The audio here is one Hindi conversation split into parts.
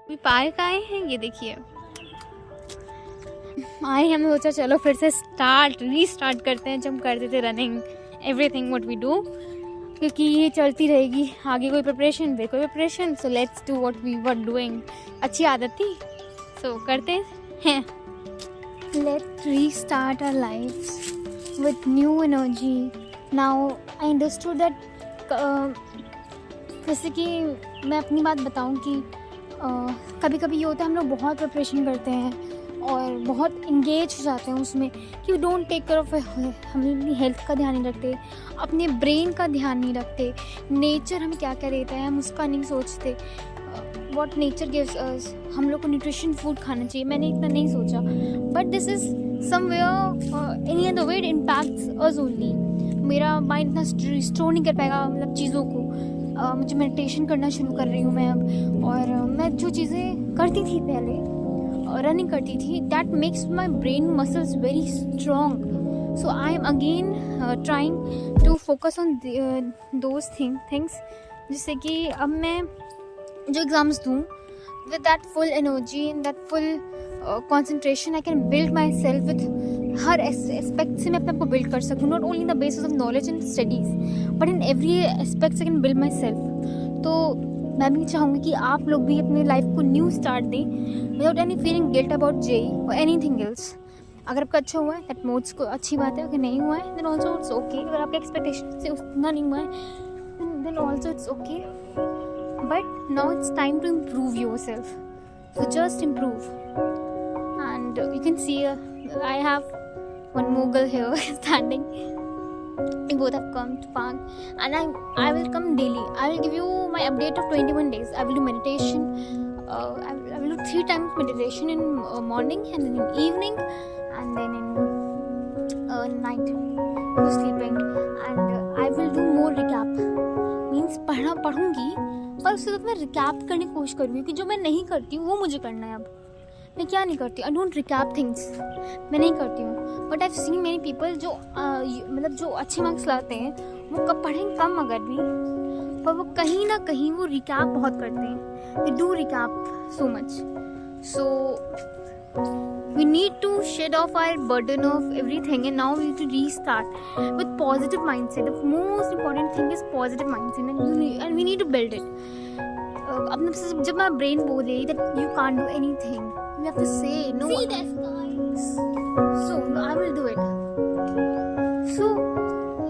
अभी पार्क आए हैं, ये देखिए आए, हमने सोचा चलो फिर से रीस्टार्ट करते हैं, जब करते थे running everything what we do, क्योंकि ये चलती रहेगी, आगे कोई preparation, so let's do what we were doing. अच्छी आदत थी, सो करते हैं। Let's restart our lives with new energy. Now I understood that जैसे कि मैं अपनी बात बताऊं कि कभी कभी ये होता है हम लोग बहुत प्रिपरेशन करते हैं और बहुत इंगेज हो जाते हैं उसमें कि we don't take care of, हम अपनी हेल्थ का ध्यान नहीं रखते, अपने ब्रेन का ध्यान नहीं रखते, नेचर हमें क्या क्या देता है हम उसका नहीं सोचते, व्हाट नेचर गिव्स अस, हम लोग को न्यूट्रिशन फूड खाना चाहिए, मैंने इतना नहीं सोचा। But this is somewhere any other way it impacts us only. मेरा माइंड इतना रिस्टोर नहीं कर पाएगा मतलब चीज़ों को। मुझे मेडिटेशन करना शुरू कर रही हूँ मैं अब, और मैं जो चीज़ें करती थी पहले, रनिंग करती थी, that makes my brain muscles very strong. So I am again trying to focus on those things, जिससे कि अब मैं जो एग्ज़ाम्स दूँ with that full energy and that full concentration I can build my self with हर एस्पेक्ट से मैं अपने आप को बिल्ड कर सकूँ, not only the basis of knowledge and studies but in every aspect I can build my self. तो मैं भी चाहूँगी कि आप लोग भी अपनी लाइफ को न्यू स्टार्ट दें without any feeling guilt about JEE और एनीथिंग एल्स। अगर आपका अच्छा हुआ है दैट मोड्स को अच्छी बात है, अगर नहीं हुआ है देन ऑल्सो इट्स ओके। अगर आपके एक्सपेक्टेशन से उतना नहीं हुआ है then also it's okay, but now it's time to improve your self, so just improve. And you can see I have one Mughal here standing. We both have come to park, and I will come daily. I will give you my update of 21 days. I will do meditation. I will do 3 times meditation in morning and then in evening and then in night for sleeping. And I will do more recap. Means पढ़ूंगी पर उससे तो मैं recap करने की कोशिश करूँगी कि जो मैं नहीं करती हूँ वो मुझे करना है। अब मैं क्या नहीं करती, आई डोंट रिकैप थिंग्स, मैं नहीं करती हूँ। But I have seen many people जो मतलब जो अच्छे मार्क्स लाते हैं वो पढ़ें कम अगर भी, पर वो कहीं ना कहीं वो रिकैप बहुत करते हैं, they do recap so much. So we need to shed off our burden of everything and now we need to restart with positive mindset. The most important thing is positive mindset and we need to build it. अपने जब मैं ब्रेन बोले that you can't do anything, you have to say no. See this guys. So no, I will do it. So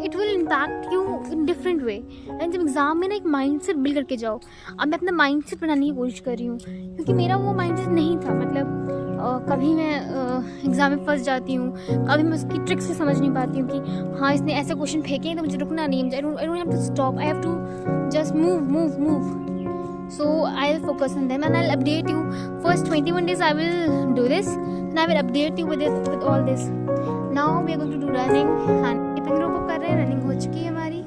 it will impact you in different way. And जब एग्जाम में ना एक माइंडसेट बिल्ड करके जाओ, अब मैं अपना माइंडसेट बनाने की कोशिश कर रही हूँ क्योंकि मेरा वो माइंडसेट नहीं था। मतलब कभी मैं एग्जाम में फंस जाती हूँ, कभी मैं उसकी ट्रिक से समझ नहीं पाती हूँ कि हाँ इसने ऐसे क्वेश्चन फेंके तो मुझे रुकना नहीं है, I don't have to stop, I have to just move. So I'll focus on them and I'll update you. First 21 days I will do this and I will update you with all this. Now we are going to do running and skipping rope कर रहे हैं, running हो चुकी है हमारी।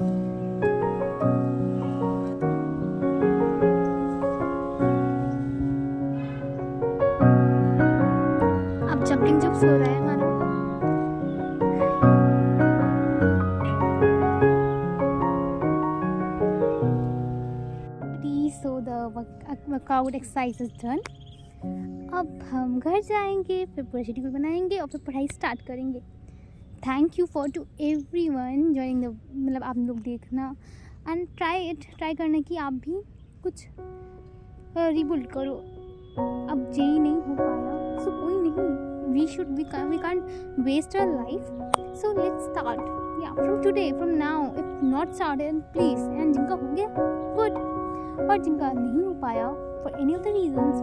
अब jumping jumps हो रहा है हमारा। So the workout exercise is done. अब हम घर जाएंगे, फिर पूरा शेड्यूल बनाएंगे और फिर पढ़ाई स्टार्ट करेंगे। Thank you for to everyone joining the, मतलब आप लोग देखना एंड ट्राई करना कि आप भी कुछ रिबिल्ड करो। अब जेई नहीं हो पाया सो कोई नहीं, we can't waste our life, so let's start या from today, from now. If not started please, and जिनका हो गया गुड, और जिनका नहीं हो पाया for any of the reasons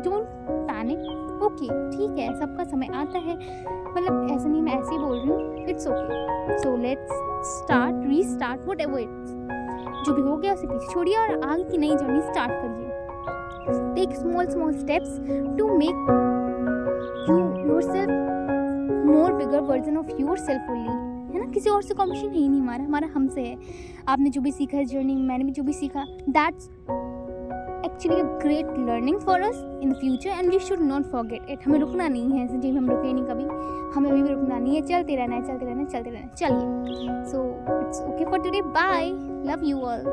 don't panic, okay ठीक है, सबका समय आता है। मतलब ऐसा नहीं, मैं ऐसे ही बोल रही हूँ, it's okay. So let's start, restart, whatever it's, जो भी हो गया उसे पीछे छोड़िए और आगे की नई जर्नी स्टार्ट करिए। Take small steps to make yourself more bigger version of yourself only, है ना। किसी और से कॉम्पिटिशन है ही नहीं, हमारा हमसे है। आपने जो भी सीखा है जर्नी में, मैंने भी जो भी सीखा, that's actually a great learning for us in the future and we should not forget it. हमें रुकना नहीं है, जिसमें हम रुके नहीं कभी, हमें अभी भी रुकना नहीं है, चलते रहना है। चलिए, so it's okay for today, bye, love you all.